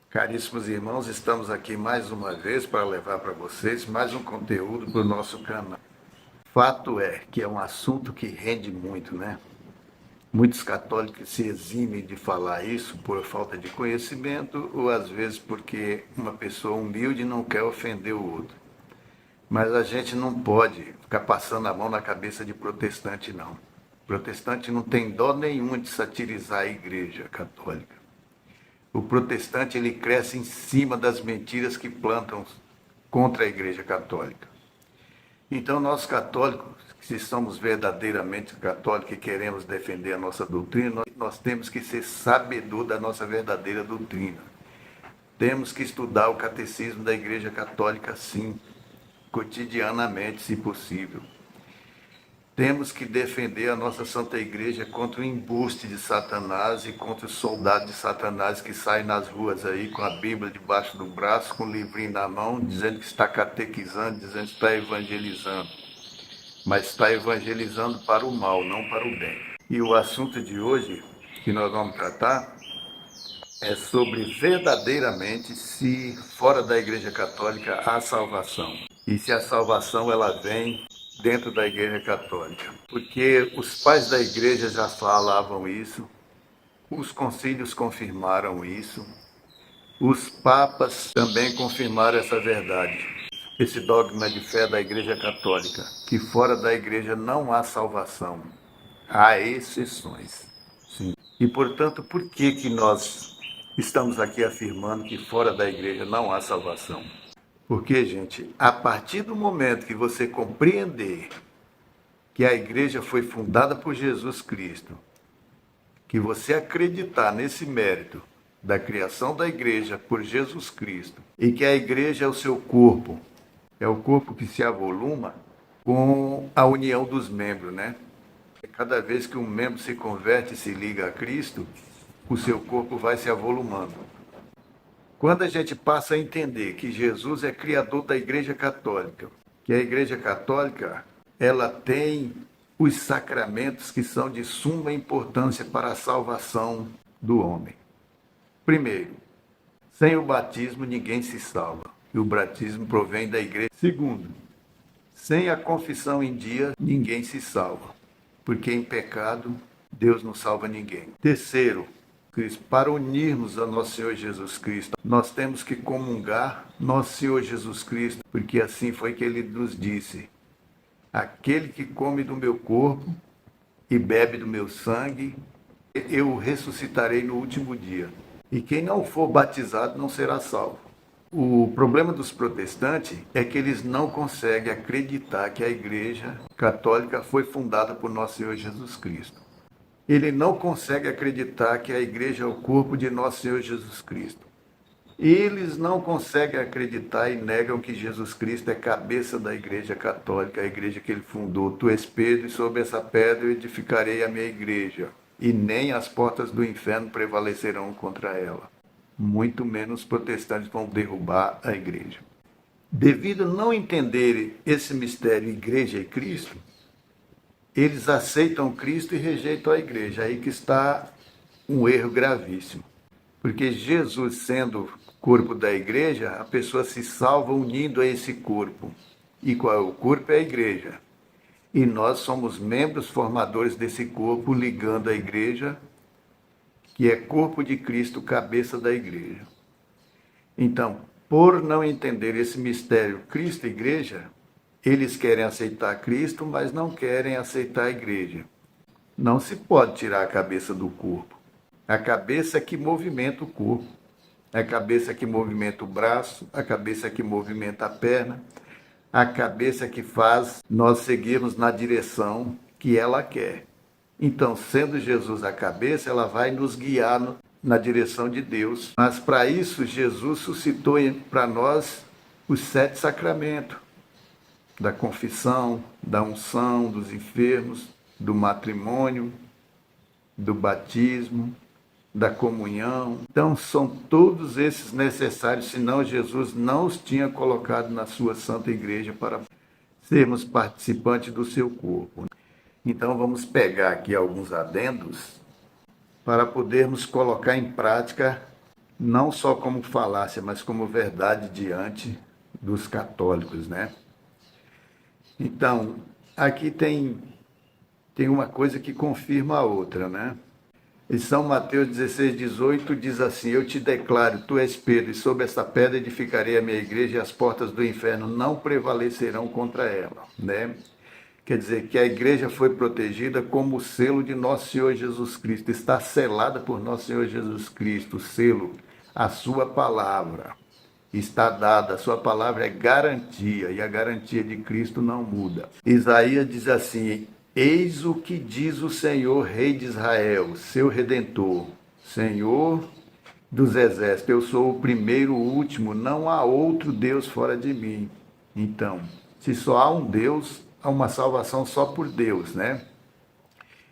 Caríssimos irmãos, estamos aqui mais uma vez para levar para vocês mais um conteúdo para o nosso canal. Fato é que é um assunto que rende muito, né? Muitos católicos se eximem de falar isso por falta de conhecimento ou às vezes porque uma pessoa humilde não quer ofender o outro. Mas a gente não pode ficar passando a mão na cabeça de protestante, não. Protestante não tem dó nenhuma de satirizar a Igreja Católica. O protestante ele cresce em cima das mentiras que plantam contra a Igreja Católica. Então, nós católicos, se somos verdadeiramente católicos e queremos defender a nossa doutrina, nós temos que ser sabedor da nossa verdadeira doutrina. Temos que estudar o catecismo da Igreja Católica, sim, cotidianamente, se possível. Temos que defender a nossa Santa Igreja contra o embuste de Satanás e contra os soldados de Satanás que saem nas ruas aí com a Bíblia debaixo do braço, com o livrinho na mão, dizendo que está catequizando, dizendo que está evangelizando. Mas está evangelizando para o mal, não para o bem. E o assunto de hoje que nós vamos tratar é sobre verdadeiramente se fora da Igreja Católica há salvação. E se a salvação ela vem dentro da Igreja Católica. Porque os pais da Igreja já falavam isso, os concílios confirmaram isso, os papas também confirmaram essa verdade. Esse dogma de fé da Igreja Católica, que fora da Igreja não há salvação. Há exceções. Sim. E, portanto, por que nós estamos aqui afirmando que fora da Igreja não há salvação? Porque, gente, a partir do momento que você compreender que a igreja foi fundada por Jesus Cristo, que você acreditar nesse mérito da criação da igreja por Jesus Cristo e que a igreja é o seu corpo, é o corpo que se avoluma com a união dos membros, né? Cada vez que um membro se converte e se liga a Cristo, o seu corpo vai se avolumando. Quando a gente passa a entender que Jesus é criador da Igreja Católica, que a Igreja Católica ela tem os sacramentos que são de suma importância para a salvação do homem. Primeiro, sem o batismo ninguém se salva, e o batismo provém da Igreja. Segundo, sem a confissão em dia ninguém se salva, porque em pecado Deus não salva ninguém. Terceiro, para unirmos a nosso Senhor Jesus Cristo, nós temos que comungar nosso Senhor Jesus Cristo, porque assim foi que ele nos disse: aquele que come do meu corpo e bebe do meu sangue, eu o ressuscitarei no último dia. E quem não for batizado não será salvo. O problema dos protestantes é que eles não conseguem acreditar que a Igreja Católica foi fundada por nosso Senhor Jesus Cristo. Ele não consegue acreditar que a igreja é o corpo de nosso Senhor Jesus Cristo. Eles não conseguem acreditar e negam que Jesus Cristo é cabeça da Igreja Católica, a igreja que ele fundou. Tu és Pedro, e sobre essa pedra eu edificarei a minha igreja, e nem as portas do inferno prevalecerão contra ela. Muito menos os protestantes vão derrubar a igreja. Devido a não entenderem esse mistério igreja e Cristo, eles aceitam Cristo e rejeitam a igreja. Aí que está um erro gravíssimo. Porque Jesus, sendo corpo da igreja, a pessoa se salva unindo a esse corpo. E qual é o corpo? É a igreja. E nós somos membros formadores desse corpo, ligando a igreja, que é corpo de Cristo, cabeça da igreja. Então, por não entender esse mistério Cristo e igreja, eles querem aceitar Cristo, mas não querem aceitar a igreja. Não se pode tirar a cabeça do corpo. A cabeça é que movimenta o corpo. A cabeça é que movimenta o braço, a cabeça é que movimenta a perna, a cabeça é que faz nós seguirmos na direção que ela quer. Então, sendo Jesus a cabeça, ela vai nos guiar na direção de Deus. Mas para isso, Jesus suscitou para nós os 7 sacramentos. Da confissão, da unção dos enfermos, do matrimônio, do batismo, da comunhão. Então, são todos esses necessários, senão Jesus não os tinha colocado na sua Santa Igreja para sermos participantes do seu corpo. Então, vamos pegar aqui alguns adendos para podermos colocar em prática não só como falácia, mas como verdade diante dos católicos, né? Então, aqui tem uma coisa que confirma a outra, né? Em São Mateus 16:18 diz assim: Eu te declaro, tu és Pedro, e sobre essa pedra edificarei a minha igreja, e as portas do inferno não prevalecerão contra ela, né? Quer dizer que a igreja foi protegida como o selo de nosso Senhor Jesus Cristo, está selada por nosso Senhor Jesus Cristo, o selo, a sua palavra está dada, a sua palavra é garantia, e a garantia de Cristo não muda. Isaías diz assim: Eis o que diz o Senhor, Rei de Israel, seu Redentor, Senhor dos exércitos, eu sou o primeiro, o último, não há outro Deus fora de mim. Então, se só há um Deus, há uma salvação só por Deus, né?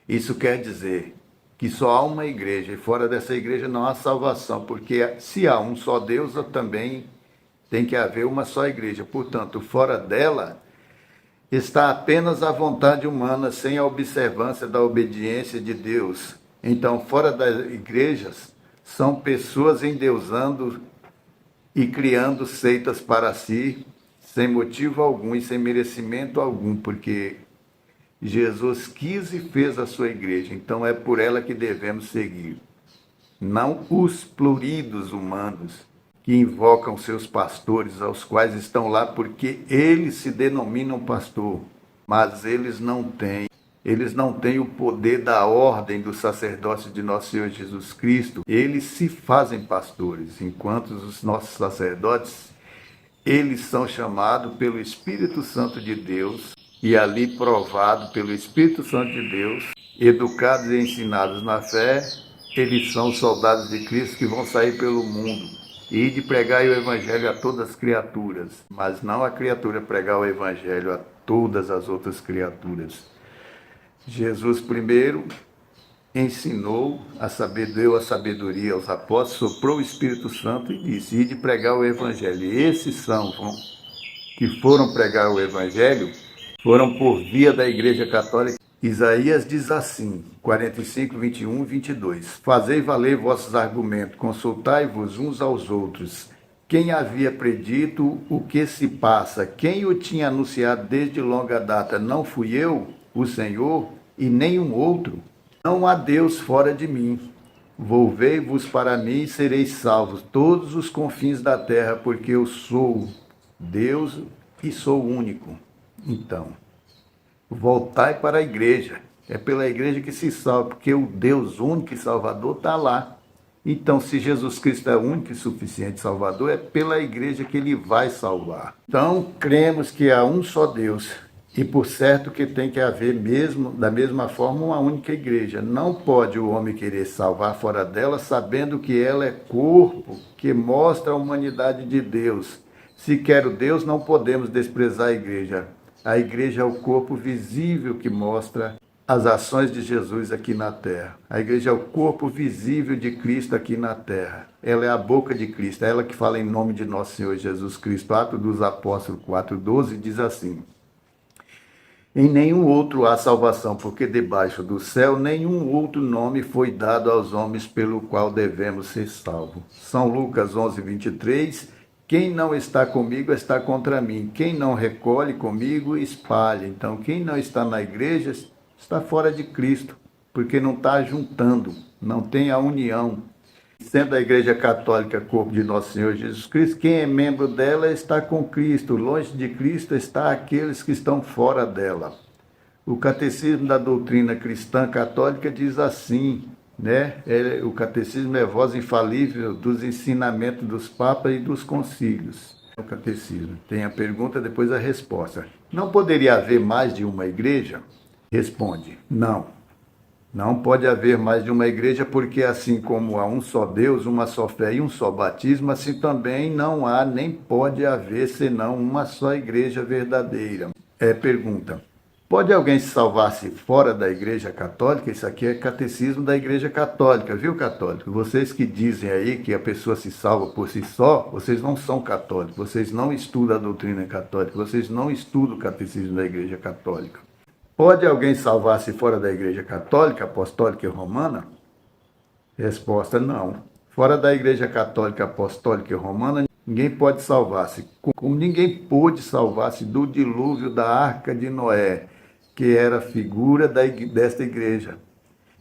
Isso quer dizer que só há uma igreja, e fora dessa igreja não há salvação, porque se há um só Deus, também tem que haver uma só igreja. Portanto, fora dela está apenas a vontade humana, sem a observância da obediência de Deus. Então, fora das igrejas, são pessoas endeusando e criando seitas para si, sem motivo algum e sem merecimento algum, porque Jesus quis e fez a sua igreja, então é por ela que devemos seguir. Não os pluridos humanos que invocam seus pastores, aos quais estão lá porque eles se denominam pastor, mas eles não têm o poder da ordem do sacerdócio de nosso Senhor Jesus Cristo. Eles se fazem pastores, enquanto os nossos sacerdotes, eles são chamados pelo Espírito Santo de Deus e ali provado pelo Espírito Santo de Deus, educados e ensinados na fé, eles são soldados de Cristo que vão sair pelo mundo e de pregar o Evangelho a todas as criaturas, mas não a criatura pregar o Evangelho a todas as outras criaturas. Jesus primeiro ensinou deu a sabedoria aos apóstolos, soprou o Espírito Santo e disse: e de pregar o Evangelho. E esses que foram pregar o Evangelho foram por via da Igreja Católica. Isaías diz assim, 45, 21 e 22. Fazei valer vossos argumentos, consultai-vos uns aos outros. Quem havia predito o que se passa? Quem o tinha anunciado desde longa data? Não fui eu, o Senhor, e nenhum outro? Não há Deus fora de mim. Volvei-vos para mim e sereis salvos, todos os confins da terra, porque eu sou Deus e sou único. Então, voltai para a igreja. É pela igreja que se salva, porque o Deus único e Salvador está lá. Então, se Jesus Cristo é único e suficiente Salvador, é pela igreja que ele vai salvar. Então, cremos que há um só Deus. E por certo que tem que haver mesmo, da mesma forma, uma única igreja. Não pode o homem querer salvar fora dela, sabendo que ela é corpo, que mostra a humanidade de Deus. Se quer o Deus, não podemos desprezar a igreja. A igreja é o corpo visível que mostra as ações de Jesus aqui na terra. A igreja é o corpo visível de Cristo aqui na terra. Ela é a boca de Cristo, é ela que fala em nome de nosso Senhor Jesus Cristo. Atos dos Apóstolos 4:12 diz assim: em nenhum outro há salvação, porque debaixo do céu nenhum outro nome foi dado aos homens pelo qual devemos ser salvos. São Lucas 11:23. Quem não está comigo está contra mim. Quem não recolhe comigo, espalha. Então, quem não está na igreja está fora de Cristo, porque não está juntando, não tem a união. Sendo a igreja católica corpo de nosso Senhor Jesus Cristo, quem é membro dela está com Cristo. Longe de Cristo está aqueles que estão fora dela. O catecismo da doutrina cristã católica diz assim, né? O catecismo é voz infalível dos ensinamentos dos papas e dos concílios. O catecismo tem a pergunta, depois a resposta. Não poderia haver mais de uma igreja? Responde, não. Não pode haver mais de uma igreja, porque assim como há um só Deus, uma só fé e um só batismo, assim também não há nem pode haver senão uma só igreja verdadeira. Pergunta. Pode alguém se salvar-se fora da igreja católica? Isso aqui é catecismo da igreja católica, viu, católico? Vocês que dizem aí que a pessoa se salva por si só, vocês não são católicos, vocês não estudam a doutrina católica, vocês não estudam o catecismo da igreja católica. Pode alguém salvar-se fora da igreja católica, apostólica e romana? Resposta, não. Fora da Igreja Católica Apostólica e Romana, ninguém pode salvar-se. Como ninguém pôde salvar-se do dilúvio da Arca de Noé, que era a figura desta igreja.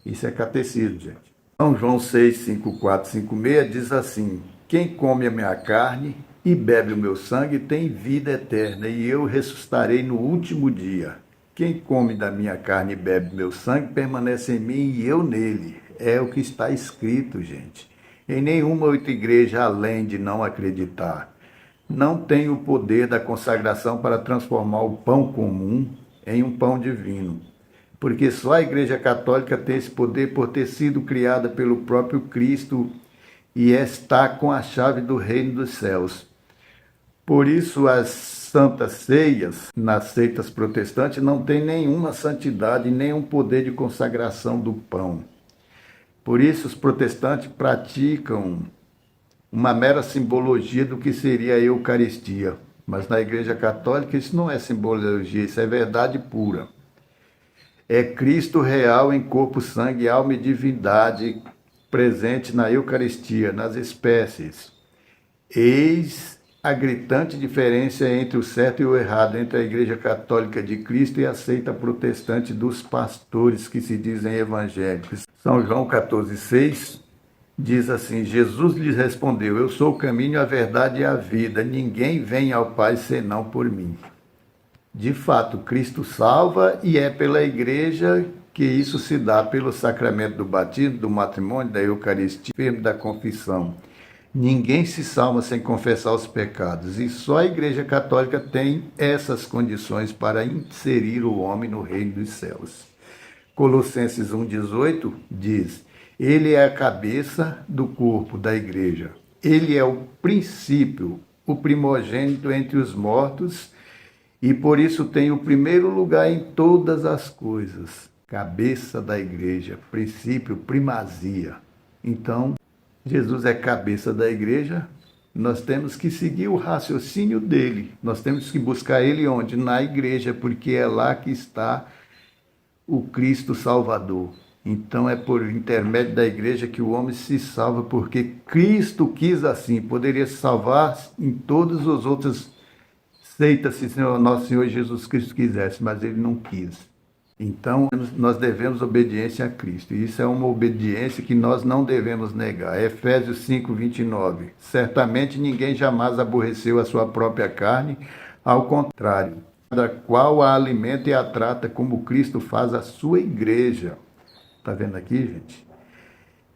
Isso é catecismo, gente. São João 6, 5, 4, 5, 6 diz assim: quem come a minha carne e bebe o meu sangue tem vida eterna, e eu ressuscitarei no último dia. Quem come da minha carne e bebe meu sangue permanece em mim e eu nele. É o que está escrito, gente. Em nenhuma outra igreja, além de não acreditar, não tem o poder da consagração para transformar o pão comum em um pão divino. Porque só a Igreja Católica tem esse poder por ter sido criada pelo próprio Cristo e está com a chave do reino dos céus. Por isso, as santas ceias nas seitas protestantes não têm nenhuma santidade, nenhum poder de consagração do pão. Por isso, os protestantes praticam uma mera simbologia do que seria a Eucaristia. Mas na Igreja Católica isso não é simbologia, isso é verdade pura. É Cristo real em corpo, sangue, alma e divindade presente na Eucaristia, nas espécies. Eis a gritante diferença entre o certo e o errado, entre a Igreja Católica de Cristo e a seita protestante dos pastores que se dizem evangélicos. São João 14,6 diz assim: Jesus lhes respondeu: eu sou o caminho, a verdade e a vida. Ninguém vem ao Pai senão por mim. De fato, Cristo salva e é pela igreja que isso se dá pelo sacramento do batismo, do matrimônio, da Eucaristia e da confissão. Ninguém se salva sem confessar os pecados e só a Igreja Católica tem essas condições para inserir o homem no reino dos céus. Colossenses 1,18 diz: ele é a cabeça do corpo da igreja. Ele é o princípio, o primogênito entre os mortos, e por isso tem o primeiro lugar em todas as coisas. Cabeça da igreja, princípio, primazia. Então, Jesus é cabeça da igreja, nós temos que seguir o raciocínio dele. Nós temos que buscar ele onde? Na igreja, porque é lá que está o Cristo Salvador. Então é por intermédio da igreja que o homem se salva, porque Cristo quis assim. Poderia se salvar em todas as outras seitas se nosso Senhor Jesus Cristo quisesse, mas ele não quis. Então nós devemos obediência a Cristo. E isso é uma obediência que nós não devemos negar. Efésios 5, 29. Certamente ninguém jamais aborreceu a sua própria carne, ao contrário, da qual a alimenta e a trata como Cristo faz a sua igreja. Está vendo aqui, gente?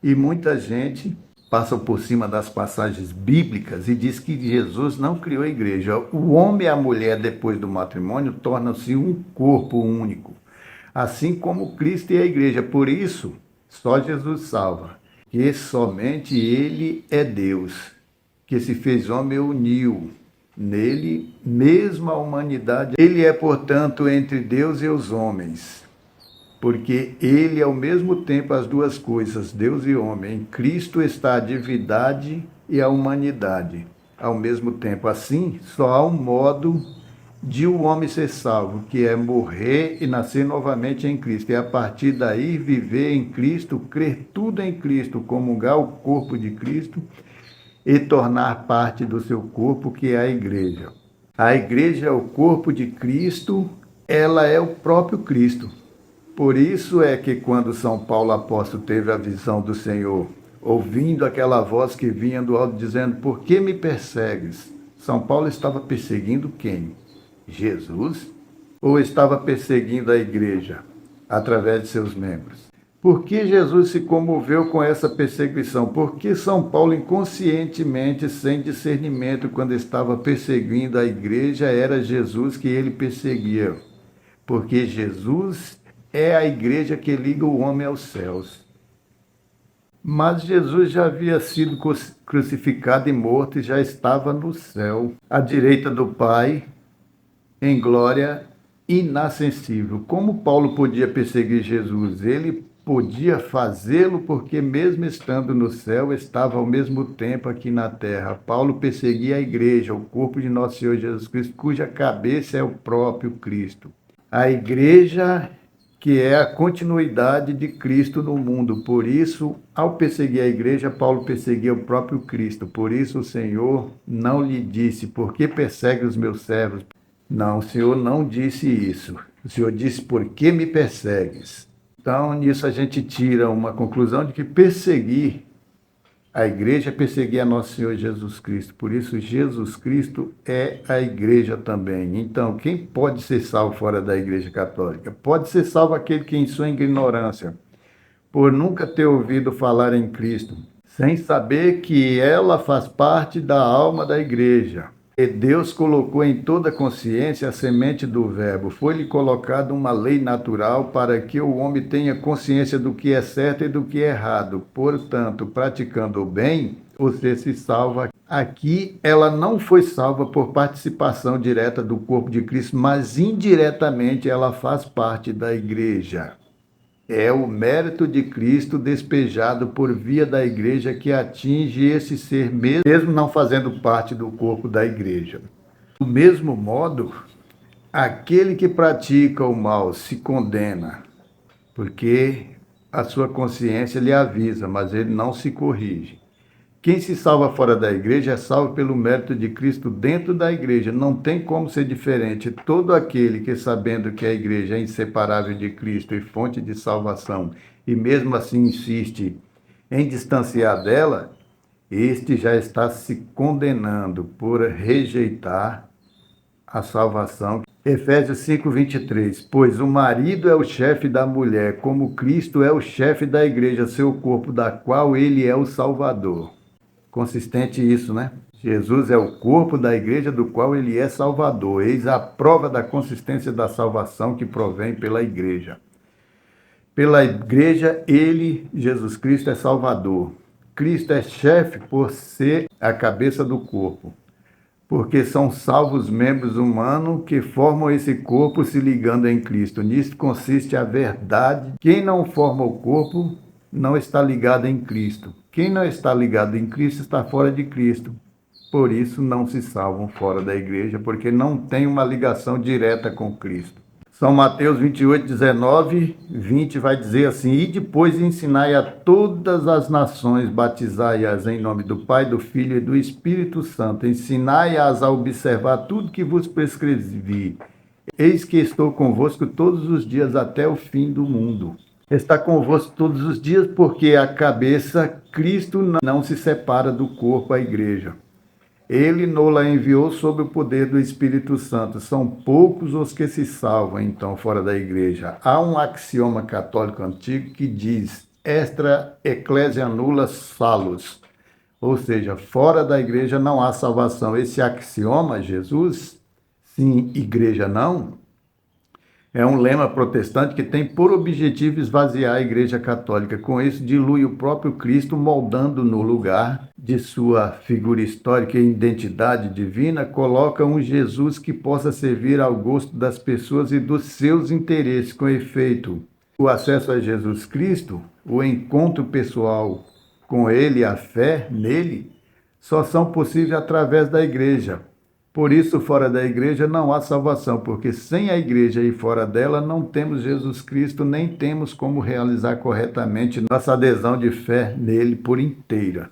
E muita gente passa por cima das passagens bíblicas e diz que Jesus não criou a igreja. O homem e a mulher, depois do matrimônio, tornam-se um corpo único, assim como Cristo e a igreja. Por isso, só Jesus salva, que somente Ele é Deus, que se fez homem e uniu nele mesmo a humanidade. Ele é, portanto, entre Deus e os homens, porque ele é ao mesmo tempo as duas coisas, Deus e homem. Em Cristo está a divindade e a humanidade ao mesmo tempo. Assim, só há um modo de o homem ser salvo, que é morrer e nascer novamente em Cristo. E a partir daí viver em Cristo, crer tudo em Cristo, comungar o corpo de Cristo e tornar parte do seu corpo, que é a igreja. A igreja é o corpo de Cristo, ela é o próprio Cristo. Por isso é que quando São Paulo apóstolo teve a visão do Senhor, ouvindo aquela voz que vinha do alto dizendo: por que me persegues? São Paulo estava perseguindo quem? Jesus? Ou estava perseguindo a igreja através de seus membros? Por que Jesus se comoveu com essa perseguição? Porque São Paulo, inconscientemente, sem discernimento, quando estava perseguindo a igreja, era Jesus que ele perseguia. Porque Jesus é a igreja que liga o homem aos céus. Mas Jesus já havia sido crucificado e morto e já estava no céu, à direita do Pai, em glória inacessível. Como Paulo podia perseguir Jesus? Ele podia fazê-lo porque, mesmo estando no céu, estava ao mesmo tempo aqui na terra. Paulo perseguia a igreja, o corpo de nosso Senhor Jesus Cristo, cuja cabeça é o próprio Cristo. A igreja que é a continuidade de Cristo no mundo. Por isso, ao perseguir a igreja, Paulo perseguia o próprio Cristo. Por isso o Senhor não lhe disse: por que persegue os meus servos? Não, o Senhor não disse isso. O Senhor disse: por que me persegues? Então, nisso a gente tira uma conclusão de que perseguir a igreja é perseguir a nosso Senhor Jesus Cristo. Por isso, Jesus Cristo é a igreja também. Então, quem pode ser salvo fora da igreja católica? Pode ser salvo aquele que, em sua ignorância, por nunca ter ouvido falar em Cristo, sem saber que ela faz parte da alma da igreja. E Deus colocou em toda a consciência a semente do verbo. Foi-lhe colocada uma lei natural para que o homem tenha consciência do que é certo e do que é errado. Portanto, praticando o bem, você se salva. Aqui, ela não foi salva por participação direta do corpo de Cristo, mas indiretamente ela faz parte da igreja. É o mérito de Cristo despejado por via da igreja que atinge esse ser mesmo não fazendo parte do corpo da igreja. Do mesmo modo, aquele que pratica o mal se condena, porque a sua consciência lhe avisa, mas ele não se corrige. Quem se salva fora da igreja é salvo pelo mérito de Cristo dentro da igreja. Não tem como ser diferente. Todo aquele que, sabendo que a igreja é inseparável de Cristo e fonte de salvação, e mesmo assim insiste em distanciar dela, este já está se condenando por rejeitar a salvação. Efésios 5:23. Pois o marido é o chefe da mulher, como Cristo é o chefe da igreja, seu corpo, da qual ele é o Salvador. Consistente isso, né? Jesus é o corpo da igreja do qual ele é salvador. Eis a prova da consistência da salvação que provém pela igreja. Pela igreja, ele, Jesus Cristo, é salvador. Cristo é chefe por ser a cabeça do corpo, porque são salvos membros humanos que formam esse corpo se ligando em Cristo. Nisso consiste a verdade. Quem não forma o corpo não está ligado em Cristo. Quem não está ligado em Cristo está fora de Cristo. Por isso não se salvam fora da igreja, porque não tem uma ligação direta com Cristo. São Mateus 28:19-20 vai dizer assim: e depois ensinai a todas as nações, batizai-as em nome do Pai, do Filho e do Espírito Santo. Ensinai-as a observar tudo que vos prescrevi. Eis que estou convosco todos os dias até o fim do mundo. Está convosco todos os dias porque a cabeça, Cristo, não se separa do corpo, a igreja. Ele nos-la enviou sob o poder do Espírito Santo. São poucos os que se salvam, então, fora da igreja. Há um axioma católico antigo que diz: extra ecclesia nulla salus. Ou seja, fora da igreja não há salvação. Esse axioma, Jesus, sim, igreja não, é um lema protestante que tem por objetivo esvaziar a Igreja Católica. Com isso, dilui o próprio Cristo, moldando no lugar de sua figura histórica e identidade divina, coloca um Jesus que possa servir ao gosto das pessoas e dos seus interesses. Com efeito, o acesso a Jesus Cristo, o encontro pessoal com Ele, a fé nele, só são possíveis através da Igreja. Por isso, fora da igreja não há salvação, porque sem a igreja e fora dela não temos Jesus Cristo, nem temos como realizar corretamente nossa adesão de fé nele por inteira.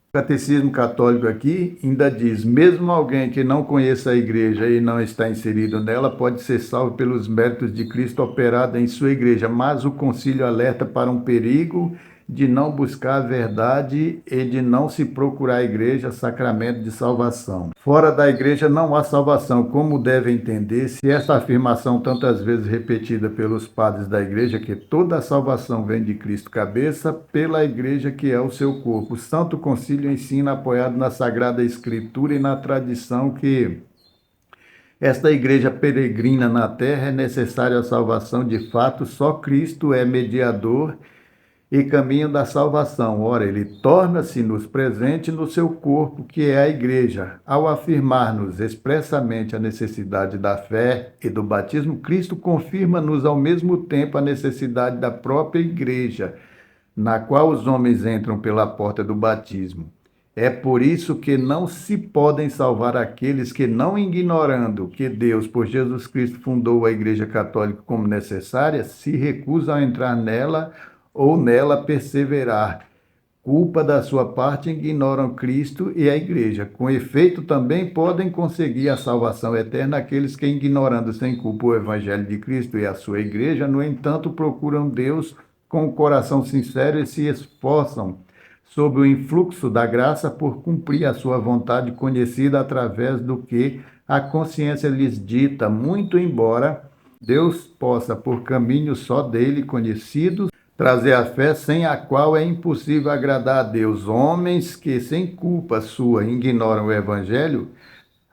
O Catecismo Católico aqui ainda diz: mesmo alguém que não conheça a igreja e não está inserido nela pode ser salvo pelos méritos de Cristo operado em sua igreja, mas o concílio alerta para um perigo de não buscar a verdade e de não se procurar a igreja, sacramento de salvação. Fora da igreja não há salvação. Como deve entender-se esta afirmação tantas vezes repetida pelos padres da igreja, que toda a salvação vem de Cristo cabeça, pela igreja que é o seu corpo. O Santo Concílio ensina, apoiado na Sagrada Escritura e na tradição, que esta igreja peregrina na terra é necessária a salvação de fato, só Cristo é mediador e caminho da salvação. Ora, ele torna-se-nos presente no seu corpo, que é a igreja. Ao afirmar-nos expressamente a necessidade da fé e do batismo, Cristo confirma-nos ao mesmo tempo a necessidade da própria igreja, na qual os homens entram pela porta do batismo. É por isso que não se podem salvar aqueles que, não ignorando que Deus, por Jesus Cristo, fundou a Igreja Católica como necessária, se recusam a entrar nela ou nela perseverar. Culpa da sua parte, ignoram Cristo e a Igreja. Com efeito, também podem conseguir a salvação eterna aqueles que, ignorando sem culpa o Evangelho de Cristo e a sua Igreja, no entanto, procuram Deus com o coração sincero e se esforçam sob o influxo da graça por cumprir a sua vontade conhecida através do que a consciência lhes dita, muito embora Deus possa, por caminho só dele conhecidos, trazer a fé sem a qual é impossível agradar a Deus. Homens que, sem culpa sua, ignoram o Evangelho,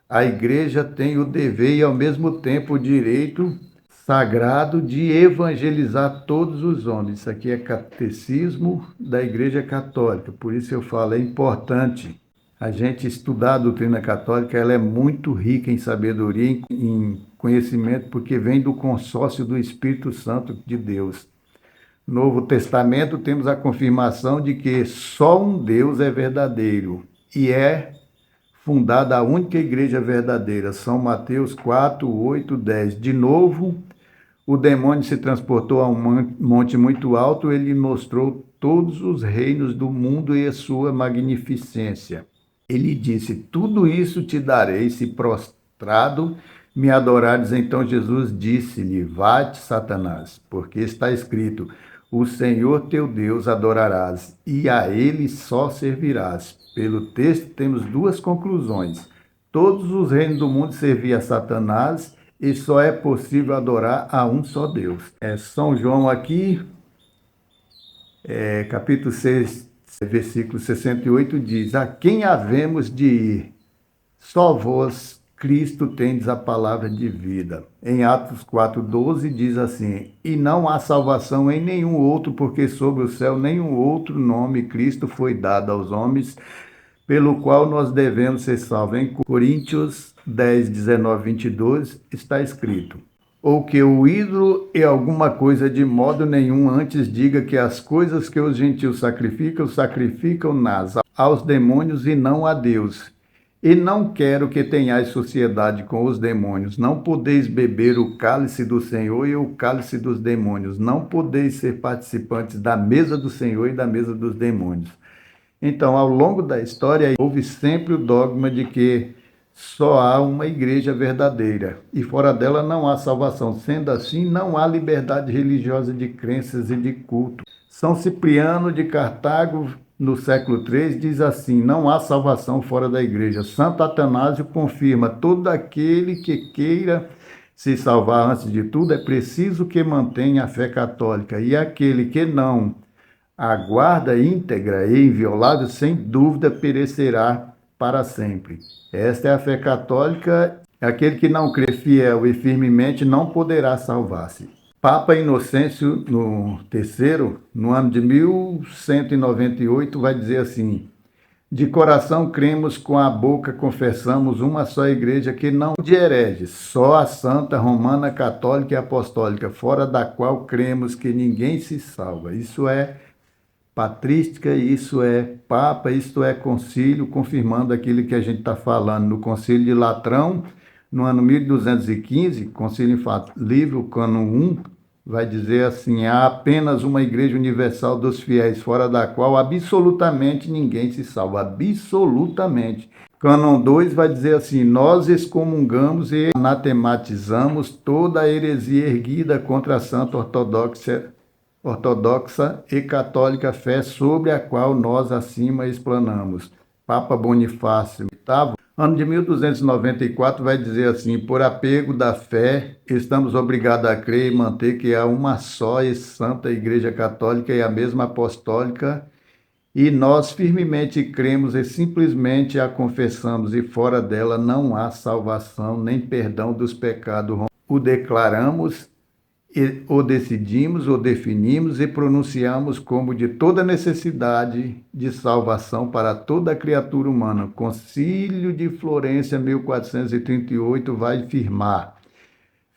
a igreja tem o dever e, ao mesmo tempo, o direito sagrado de evangelizar todos os homens. Isso aqui é catecismo da Igreja Católica, por isso eu falo, é importante a gente estudar a doutrina católica, ela é muito rica em sabedoria, em conhecimento, porque vem do consórcio do Espírito Santo de Deus. Novo Testamento temos a confirmação de que só um Deus é verdadeiro e é fundada a única igreja verdadeira. São Mateus 4, 8, 10. De novo, o demônio se transportou a um monte muito alto, ele mostrou todos os reinos do mundo e a sua magnificência. Ele disse, tudo isso te darei se prostrado me adorares. Então Jesus disse-lhe, vai-te, Satanás, porque está escrito, o Senhor teu Deus adorarás, e a ele só servirás. Pelo texto temos duas conclusões. Todos os reinos do mundo serviam a Satanás, e só é possível adorar a um só Deus. São João aqui, capítulo 6, versículo 68, diz, a quem havemos de ir? Só vós, Cristo, tendes a palavra de vida. Em Atos 4,12 diz assim, e não há salvação em nenhum outro, porque sobre o céu nenhum outro nome Cristo foi dado aos homens, pelo qual nós devemos ser salvos. Em Coríntios 10, 19, 22 está escrito, ou que o ídolo é alguma coisa de modo nenhum, antes diga que as coisas que os gentios sacrificam-nas aos demônios e não a Deus. E não quero que tenhais sociedade com os demônios. Não podeis beber o cálice do Senhor e o cálice dos demônios. Não podeis ser participantes da mesa do Senhor e da mesa dos demônios. Então, ao longo da história, houve sempre o dogma de que só há uma igreja verdadeira e fora dela não há salvação. Sendo assim, não há liberdade religiosa de crenças e de culto. São Cipriano de Cartago, no século III, diz assim, não há salvação fora da igreja. Santo Atanásio confirma, todo aquele que queira se salvar antes de tudo, é preciso que mantenha a fé católica. E aquele que não aguarda íntegra e inviolável, sem dúvida perecerá para sempre. Esta é a fé católica. Aquele que não crê fiel e firmemente não poderá salvar-se. Papa Inocêncio III, no ano de 1198, vai dizer assim, de coração cremos, com a boca confessamos uma só igreja que não de hereges, só a Santa, Romana, Católica e Apostólica, fora da qual cremos que ninguém se salva. Isso é patrística, isso é Papa, isso é concílio, confirmando aquilo que a gente está falando no Concílio de Latrão, no ano 1215, Concílio Infalível, Cânon 1, vai dizer assim, há apenas uma igreja universal dos fiéis, fora da qual absolutamente ninguém se salva, absolutamente. Cânon 2 vai dizer assim, nós excomungamos e anatematizamos toda a heresia erguida contra a Santa ortodoxa e católica fé sobre a qual nós acima explanamos. Papa Bonifácio VIII, ano de 1294, vai dizer assim, por apego da fé, estamos obrigados a crer e manter que há uma só e santa Igreja Católica e a mesma apostólica, e nós firmemente cremos e simplesmente a confessamos, e fora dela não há salvação nem perdão dos pecados. O declaramos, o decidimos, o definimos e pronunciamos como de toda necessidade de salvação para toda criatura humana. Concílio de Florência, 1438, vai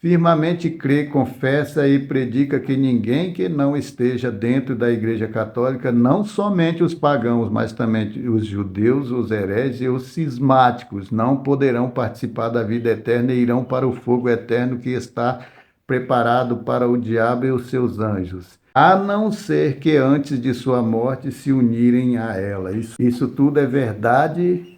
firmemente crê, confessa e predica que ninguém que não esteja dentro da Igreja Católica, não somente os pagãos, mas também os judeus, os hereges e os cismáticos, não poderão participar da vida eterna e irão para o fogo eterno que está preparado para o diabo e os seus anjos, a não ser que antes de sua morte se unirem a ela. Isso tudo é verdade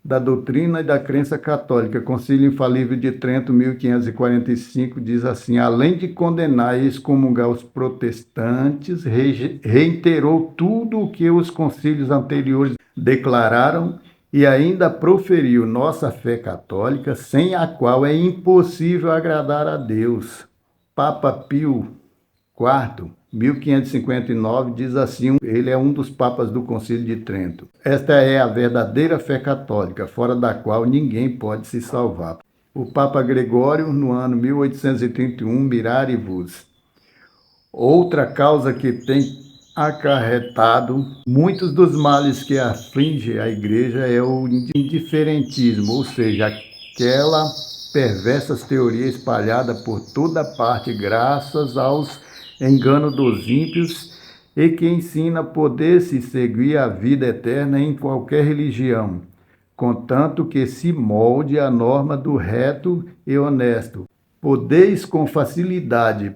da doutrina e da crença católica. Concílio Infalível de Trento, 1545, diz assim: além de condenar e excomungar os protestantes, reiterou tudo o que os concílios anteriores declararam e ainda proferiu nossa fé católica, sem a qual é impossível agradar a Deus. Papa Pio IV, 1559, diz assim, ele é um dos papas do Concílio de Trento: esta é a verdadeira fé católica, fora da qual ninguém pode se salvar. O Papa Gregório, no ano 1831, Mirari Vos. Outra causa que tem acarretado muitos dos males que aflige a Igreja é o indiferentismo, ou seja, aquela perversas teoria espalhada por toda parte, graças aos engano dos ímpios, e que ensina poder-se seguir a vida eterna em qualquer religião, contanto que se molde a norma do reto e honesto. Podeis com facilidade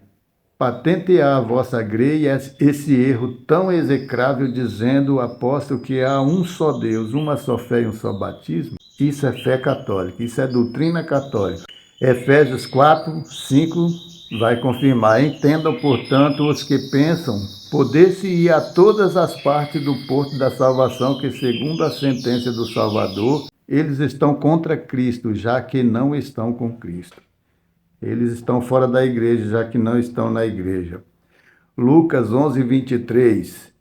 patentear a vossa greia esse erro tão execrável, dizendo o apóstolo que há um só Deus, uma só fé e um só batismo. Isso é fé católica, isso é doutrina católica. Efésios 4, 5 vai confirmar: entendam, portanto, os que pensam poder-se ir a todas as partes do porto da salvação, que, segundo a sentença do Salvador, eles estão contra Cristo, já que não estão com Cristo. Eles estão fora da igreja, já que não estão na igreja. Lucas 11, 23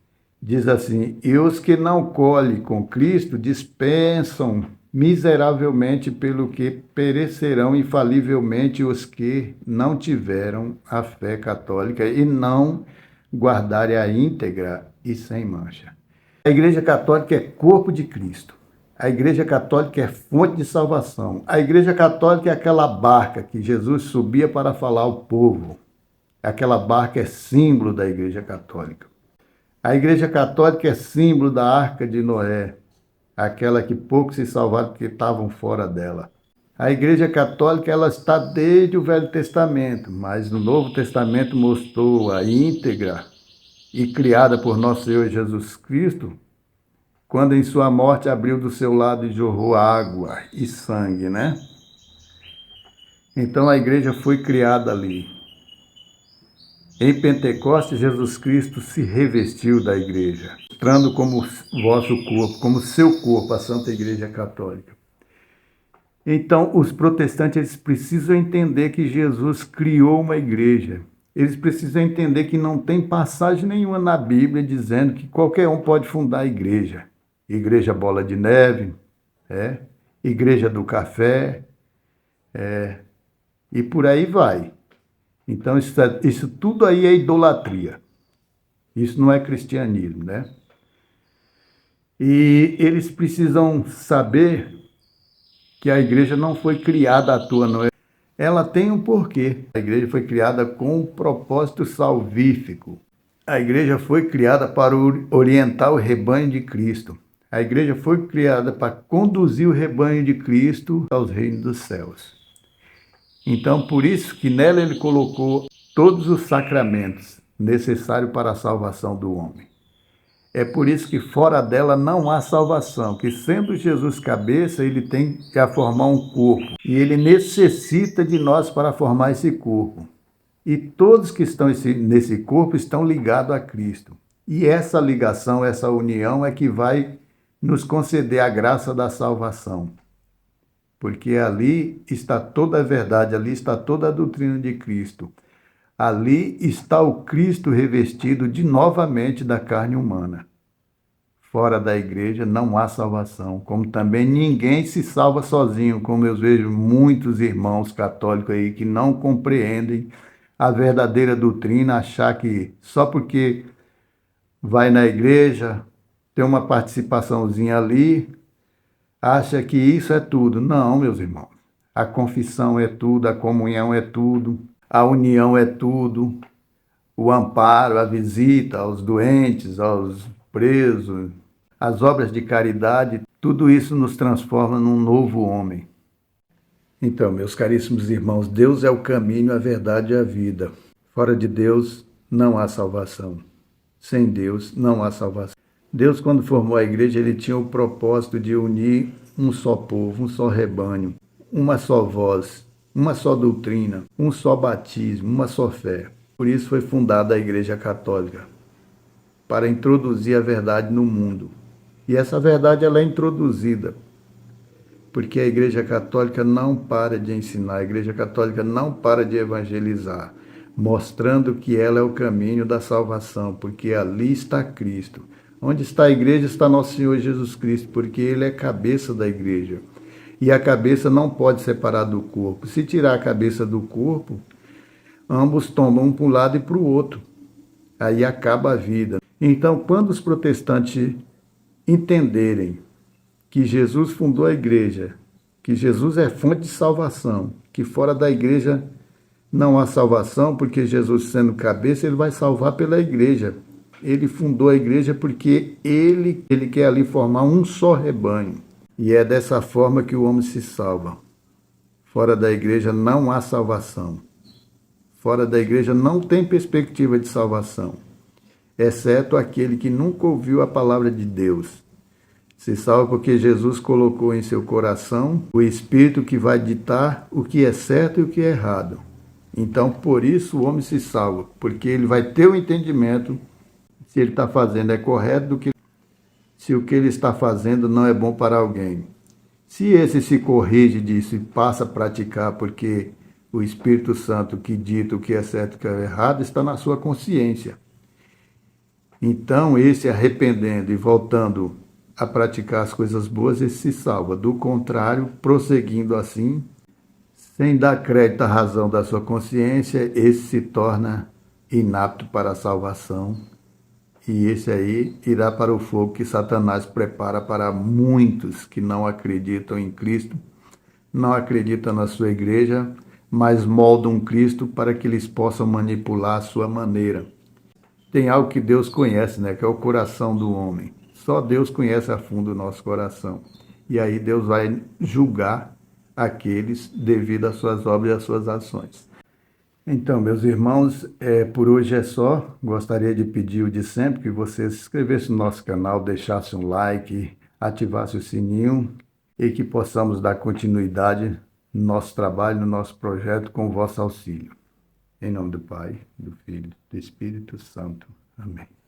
diz assim: e os que não colhem com Cristo dispensam miseravelmente, pelo que perecerão infalivelmente os que não tiveram a fé católica e não guardarem a íntegra e sem mancha. A Igreja Católica é corpo de Cristo. A Igreja Católica é fonte de salvação. A Igreja Católica é aquela barca que Jesus subia para falar ao povo. Aquela barca é símbolo da Igreja Católica. A Igreja Católica é símbolo da Arca de Noé, aquela que poucos se salvaram porque estavam fora dela. A Igreja Católica, ela está desde o Velho Testamento, mas no Novo Testamento mostrou a íntegra e criada por nosso Senhor Jesus Cristo, quando em sua morte abriu do seu lado e jorrou água e sangue, né? Então a igreja foi criada ali. Em Pentecostes, Jesus Cristo se revestiu da igreja, mostrando como vosso corpo, como seu corpo, a Santa Igreja Católica. Então, os protestantes, eles precisam entender que Jesus criou uma igreja. Eles precisam entender que não tem passagem nenhuma na Bíblia dizendo que qualquer um pode fundar a igreja. Igreja Bola de Neve, Igreja do Café, e por aí vai. Então, isso tudo aí é idolatria. Isso não é cristianismo, né? E eles precisam saber que a igreja não foi criada à toa, não é? Ela tem um porquê. A igreja foi criada com um propósito salvífico. A igreja foi criada para orientar o rebanho de Cristo. A igreja foi criada para conduzir o rebanho de Cristo aos reinos dos céus. Então, por isso que nela ele colocou todos os sacramentos necessários para a salvação do homem. É por isso que fora dela não há salvação, que sendo Jesus cabeça, ele tem que formar um corpo. E ele necessita de nós para formar esse corpo. E todos que estão nesse corpo estão ligados a Cristo. E essa ligação, essa união é que vai nos conceder a graça da salvação. Porque ali está toda a verdade, ali está toda a doutrina de Cristo. Ali está o Cristo revestido novamente da carne humana. Fora da igreja não há salvação, como também ninguém se salva sozinho, como eu vejo muitos irmãos católicos aí que não compreendem a verdadeira doutrina, achar que só porque vai na igreja, tem uma participaçãozinha ali, acha que isso é tudo. Não, meus irmãos. A confissão é tudo, a comunhão é tudo, a união é tudo, o amparo, a visita aos doentes, aos presos, as obras de caridade, tudo isso nos transforma num novo homem. Então, meus caríssimos irmãos, Deus é o caminho, a verdade e a vida. Fora de Deus não há salvação. Sem Deus não há salvação. Deus, quando formou a igreja, ele tinha o propósito de unir um só povo, um só rebanho, uma só voz, uma só doutrina, um só batismo, uma só fé. Por isso foi fundada a Igreja Católica, para introduzir a verdade no mundo. E essa verdade ela é introduzida, porque a Igreja Católica não para de ensinar, a Igreja Católica não para de evangelizar, mostrando que ela é o caminho da salvação, porque ali está Cristo. Onde está a igreja está nosso Senhor Jesus Cristo, porque ele é cabeça da igreja. E a cabeça não pode separar do corpo. Se tirar a cabeça do corpo, ambos tomam um para um lado e para o outro. Aí acaba a vida. Então, quando os protestantes entenderem que Jesus fundou a igreja, que Jesus é fonte de salvação, que fora da igreja não há salvação, porque Jesus, sendo cabeça, ele vai salvar pela igreja. Ele fundou a igreja porque ele quer ali formar um só rebanho. E é dessa forma que o homem se salva. Fora da igreja não há salvação. Fora da igreja não tem perspectiva de salvação, exceto aquele que nunca ouviu a palavra de Deus. Se salva porque Jesus colocou em seu coração o Espírito que vai ditar o que é certo e o que é errado. Então, por isso o homem se salva, porque ele vai ter o entendimento se ele está fazendo é correto, do que se o que ele está fazendo não é bom para alguém. Se esse se corrige disso e passa a praticar, porque o Espírito Santo que dita o que é certo e o que é errado está na sua consciência. Então, esse arrependendo e voltando a praticar as coisas boas, esse se salva. Do contrário, prosseguindo assim, sem dar crédito à razão da sua consciência, esse se torna inapto para a salvação. E esse aí irá para o fogo que Satanás prepara para muitos que não acreditam em Cristo, não acreditam na sua igreja, mas moldam Cristo para que eles possam manipular a sua maneira. Tem algo que Deus conhece, né? Que é o coração do homem. Só Deus conhece a fundo o nosso coração. E aí Deus vai julgar aqueles devido às suas obras e às suas ações. Então, meus irmãos, por hoje é só. Gostaria de pedir o de sempre, que você se inscrevesse no nosso canal, deixasse um like, ativasse o sininho e que possamos dar continuidade no nosso trabalho, no nosso projeto com o vosso auxílio. Em nome do Pai, do Filho e do Espírito Santo. Amém.